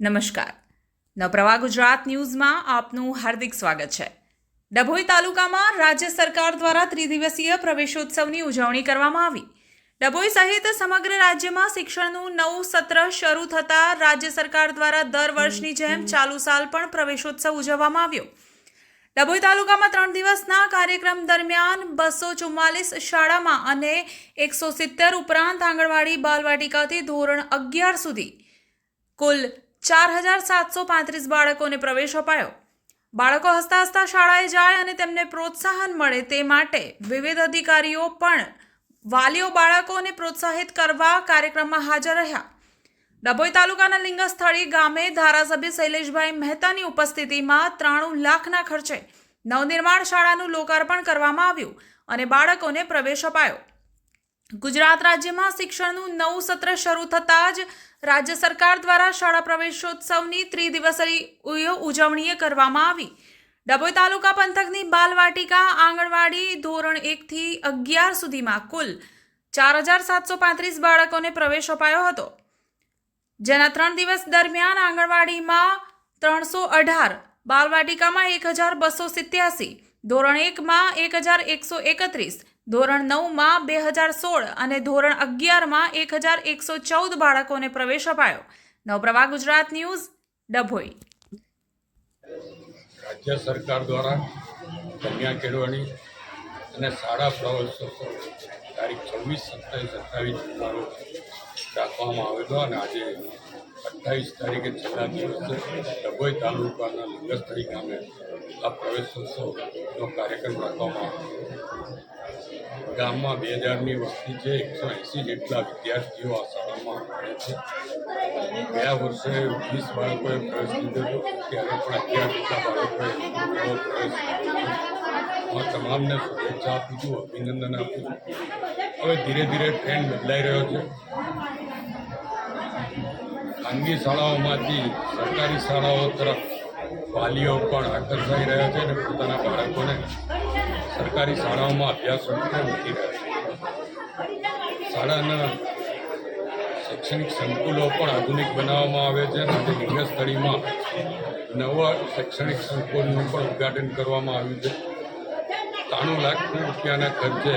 નમસ્કાર. નવપ્રવાહ ગુજરાત ન્યૂઝમાં આપનું હાર્દિક સ્વાગત છે. ડભોઈ તાલુકામાં રાજ્ય સરકાર દ્વારા ત્રિદિવસીય પ્રવેશોત્સવની ઉજવણી કરવામાં આવી. ડભોઈ સહિત સમગ્ર રાજ્યમાં શિક્ષણનું નવું સત્ર શરૂ થતાં રાજ્ય સરકાર દ્વારા દર વર્ષની જેમ ચાલુ સાલ પણ પ્રવેશોત્સવ ઉજવવામાં આવ્યો. ડભોઈ તાલુકામાં 3 દિવસના કાર્યક્રમ દરમિયાન 244 શાળામાં અને 170 ઉપરાંત આંગણવાડી બાલવાટિકાથી ધોરણ 11 સુધી કુલ 4735 બાળકોને પ્રવેશ અપાયો. બાળકો હસતા હસતા શાળાએ જાય અને તેમને પ્રોત્સાહન મળે તે માટે વિવિધ અધિકારીઓ પણ વાલીઓ બાળકોને પ્રોત્સાહિત કરવા કાર્યક્રમમાં હાજર રહ્યા. ડભોઈ તાલુકાના લિંગસ્થળી ગામે ધારાસભ્ય શૈલેષભાઈ મહેતાની ઉપસ્થિતિમાં 93 લાખના ખર્ચે નવનિર્માણ શાળાનું લોકાર્પણ કરવામાં આવ્યું અને બાળકોને પ્રવેશ અપાયો. ગુજરાત રાજ્યમાં શિક્ષણનું નવું સત્ર શરૂ થતાં જ રાજ્ય સરકાર દ્વારા શાળા પ્રવેશોત્સવની ત્રિદિવસીય ઉજવણી કરવામાં આવી. ડભોઈ તાલુકા પંથકની બાલવાટિકા આંગણવાડી ધોરણ 1 થી 11 સુધીમાં કુલ 4735 બાળકોને પ્રવેશ અપાયો હતો, જેના 3 દિવસ દરમિયાન આંગણવાડીમાં 318, બાલવાટિકામાં 1287, ધોરણ 1માં 1131, ધોરણ 9માં 2016 અને ધોરણ 11માં 1114 બાળકોને પ્રવેશ અપાયો. નવપ્રવાહ ગુજરાત ન્યૂઝ, ડભોઈ. રાજ્ય સરકાર દ્વારા કન્યા કેળવણી અને શાળા પ્રવેશોત્સવ તારીખ 26, 27, 28 રાખવામાં આવેલો અને આજે 28 તારીખે છેલ્લા દિવસે ડભોઈ તાલુકાના લિંગસ્થળી ગામે આ પ્રવેશોત્સવનો કાર્યક્રમ રાખવામાં આવ્યો. ગામમાં 2000ની વસ્તી છે. 180 જેટલા વિદ્યાર્થીઓ આ શાળામાં ભણે છે. ગયા વર્ષે 20 બાળકોએ પ્રવેશ લીધો હતો, ત્યારે પણ 11 જેટલા બાળકોએ પ્રવેશ લીધો. હું તમામને શુભેચ્છા આપું છું, અભિનંદન આપું છું. હવે ધીરે ધીરે ટ્રેન્ડ બદલાઈ રહ્યો છે. ખાનગી શાળાઓમાંથી સરકારી શાળાઓ તરફ વાલીઓ પણ આકર્ષાઈ રહ્યા છે અને પોતાના બાળકોને સરકારી શાળાઓમાં અભ્યાસ માટે મૂકી રહ્યા છે. શાળાના શૈક્ષણિક સંકુલો પણ આધુનિક બનાવવામાં આવે છે અને આજે લિંગસ્થળીમાં નવા શૈક્ષણિક સંકુલનું પણ ઉદ્ઘાટન કરવામાં આવ્યું છે. 93 લાખ રૂપિયાના ખર્ચે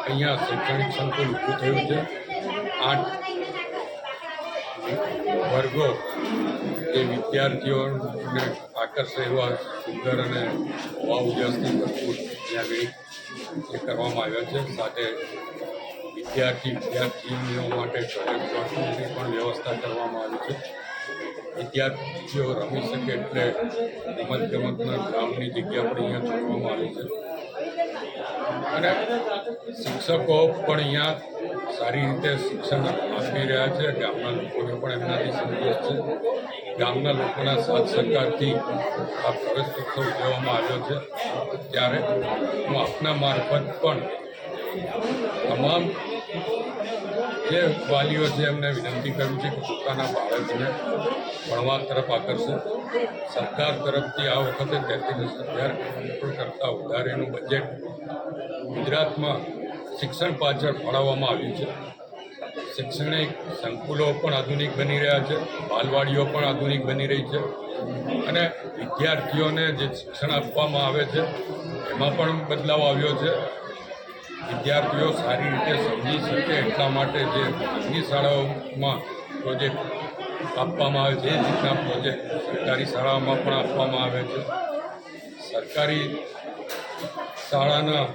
અહીંયા શૈક્ષણિક સંકુલ ઊભું થયું છે. 8 વર્ગો જે વિદ્યાર્થીઓને આકર્ષે એવા સુંદર અને હવા ઉજાસથી ભરપૂર ત્યાં આગળ એ કરવામાં આવ્યા છે. સાથે વિદ્યાર્થીનીઓ માટે પ્રોજેક્ટની પણ વ્યવસ્થા કરવામાં આવી છે. વિદ્યાર્થીઓ રમી શકે એટલે રમતગમતના ગ્રાઉન્ડની જગ્યા પણ અહીંયા છોડવામાં આવી છે અને શિક્ષકો પણ અહીંયા સારી રીતે શિક્ષણ આપી રહ્યા છે. ગામના લોકોને પણ એમનાથી સંતોષ છે. ગામના લોકોના સાથ સહકારથી આ પ્રવેશોત્સવ ઉજવવામાં આવ્યો છે. ત્યારે હું આપના મારફત પણ તમામ જે વાલીઓ છે એમને વિનંતી કરું છું કે પોતાના બાળકને ભણવા તરફ આકર્ષે. સરકાર તરફથી આ વખતે 33,000 કરોડ કરતાં વધારેનું બજેટ ગુજરાતમાં શિક્ષણ પાછળ ફાળવવામાં આવ્યું છે. શૈક્ષણિક સંકુલો પણ આધુનિક બની રહ્યા છે, બાલવાડીઓ પણ આધુનિક બની રહી છે અને વિદ્યાર્થીઓને જે શિક્ષણ આપવામાં આવે છે એમાં પણ બદલાવ આવ્યો છે. વિદ્યાર્થીઓ સારી રીતે સમજી શકે એટલા માટે જે ખાનગી શાળાઓમાં પ્રોજેક્ટ આપવામાં આવે છે એ રીતના પ્રોજેક્ટ સરકારી શાળાઓમાં પણ આપવામાં આવે છે. સરકારી શાળાના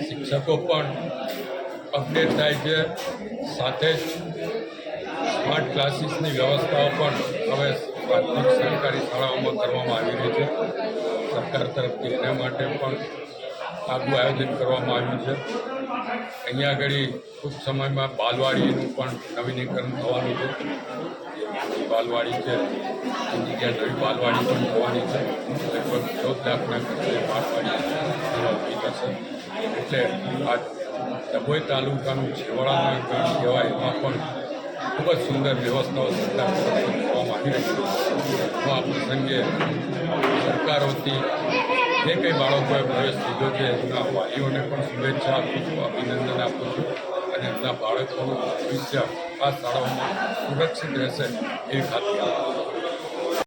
શિક્ષકો પણ અપડેટ થાય છે. સાથે જ સ્માર્ટ ક્લાસીસની વ્યવસ્થાઓ પણ હવે પ્રાથમિક સરકારી શાળાઓમાં કરવામાં આવી રહી છે. સરકાર તરફથી એના માટે પણ આગવું આયોજન કરવામાં આવ્યું છે. અહીંયા આગળ ટૂંક સમયમાં બાલવાડીનું પણ નવીનીકરણ થવાનું છે. જે બાલવાડી છે એ જગ્યાએ નવી બાલવાડી પણ થવાની છે. લગભગ 14 લાખના ખર્ચે બાલવાડી ઊભી થશે. એટલે આ ડભોઈ તાલુકાનું છેવાડાના ગામ કહેવાય એમાં પણ ખૂબ જ સુંદર વ્યવસ્થાઓ સરકાર તરફથી કરવામાં આવી રહી છે. હું આ પ્રસંગે સરકારોથી જે કંઈ બાળકોએ પ્રવેશ લીધો છે એમના વાલીઓને પણ શુભેચ્છા આપું છું, અભિનંદન આપું છું અને એમના બાળકોનું ભવિષ્ય આ શાળાઓમાં સુરક્ષિત રહેશે એવી ખાતરી આપવામાં આવી છે.